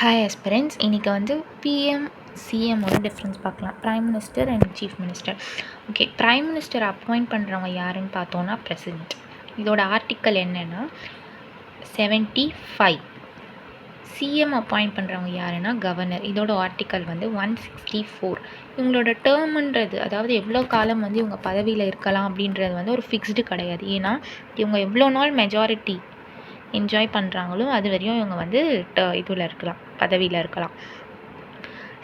Hi aspirants. இன்றைக்கி வந்து PM சிஎம்மோட difference பார்க்கலாம். Prime minister and chief minister. Okay, prime minister appoint பண்ணுறவங்க யாருன்னு பார்த்தோன்னா பிரசிடெண்ட். இதோட ஆர்டிக்கல் என்னென்னா 75. சிஎம் அப்பாயிண்ட் பண்ணுறவங்க யாருன்னா கவர்னர். இதோட ஆர்டிக்கல் வந்து 164. இவங்களோட டேர்முன்றது, அதாவது எவ்வளோ காலம் வந்து இவங்க பதவியில் இருக்கலாம் அப்படின்றது வந்து ஒரு ஃபிக்ஸ்டு கிடையாது. ஏன்னா இவங்க எவ்வளோ நாள் மெஜாரிட்டி என்ஜாய் பண்ணுறாங்களோ அது வரையும் இவங்க வந்து இதில் இருக்கலாம், பதவியில் இருக்கலாம்.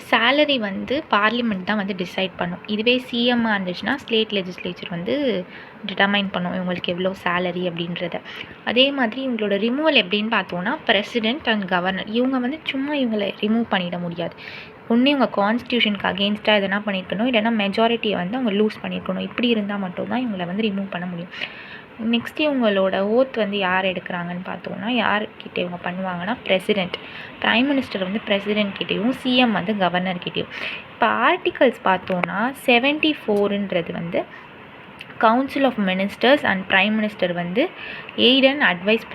சேலரி வந்து பார்லிமெண்ட் தான் வந்து டிசைட் பண்ணும். இதுவே சிஎம்மாக இருந்துச்சுன்னா ஸ்டேட் லெஜிஸ்லேச்சர் வந்து டிட்டர்மைன் பண்ணும் இவங்களுக்கு எவ்வளோ சேலரி அப்படின்றத. அதே மாதிரி இவங்களோட ரிமூவல் எப்படின்னு பார்த்தோன்னா பிரசிடெண்ட் அண்ட் கவர்னர் இவங்க வந்து சும்மா இவங்களை ரிமூவ் பண்ணிட முடியாது. ஒன்று இவங்க கான்ஸ்டியூஷனுக்கு அகெயின்ஸ்டாக எதனா பண்ணியிருக்கணும், இல்லைனா மெஜாரிட்டியை வந்து அவங்க லூஸ் பண்ணியிருக்கணும். இப்படி இருந்தால் மட்டும்தான் இவங்களை வந்து ரிமூவ் பண்ண முடியும். நெக்ஸ்ட் இவங்களோட ஓத் வந்து யார் எடுக்கிறாங்கன்னு பார்த்தோன்னா யார்கிட்ட இவங்க பண்ணுவாங்கன்னா பிரசிடெண்ட். ப்ரைம் மினிஸ்டர் வந்து பிரசிடெண்ட்கிட்டையும் சிஎம் வந்து கவர்னர்கிட்டையும். இப்போ ஆர்டிகல்ஸ் பார்த்தோன்னா 74ன்றது வந்து council of ministers and prime minister வந்து எய்ட் அண்ட் அட்வைஸ்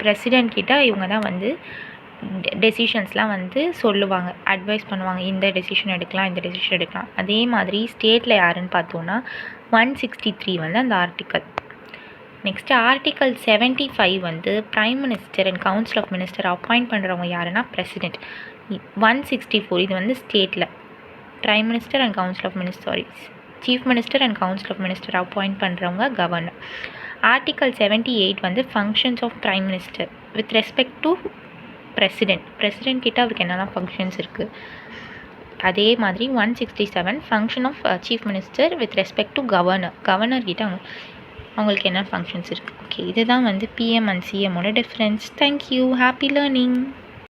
பிரசிடெண்ட் கிட்ட இவங்க தான் வந்து டெசிஷன்ஸ்லாம் வந்து சொல்லுவாங்க, அட்வைஸ் பண்ணுவாங்க, இந்த டெசிஷன் எடுக்கலாம், இந்த டெசிஷன் எடுக்கலாம். அதே மாதிரி ஸ்டேட்டில் யாருன்னு பார்த்தோன்னா 163 வந்து அந்த ஆர்டிக்கல். நெக்ஸ்ட்டு ஆர்டிக்கல் 75 வந்து prime minister and council of minister appoint பண்ணுறவங்க யாருன்னா பிரசிடெண்ட். 164 இது வந்து ஸ்டேட்டில் prime minister and council of minister chief minister and council of minister appoint பண்ணுறவங்க கவர்னர். ஆர்டிக்கல் 78 வந்து functions of prime minister with respect to president கிட்ட அவருக்கு என்னெல்லாம் ஃபங்க்ஷன்ஸ் இருக்குது. அதே மாதிரி 167 function of chief minister with respect to governor கிட்ட அவங்களுக்கு என்ன ஃபங்க்ஷன்ஸ் இருக்குது. ஓகே, இதுதான் வந்து PM and சிஎம்மோட difference. Thank you. Happy learning.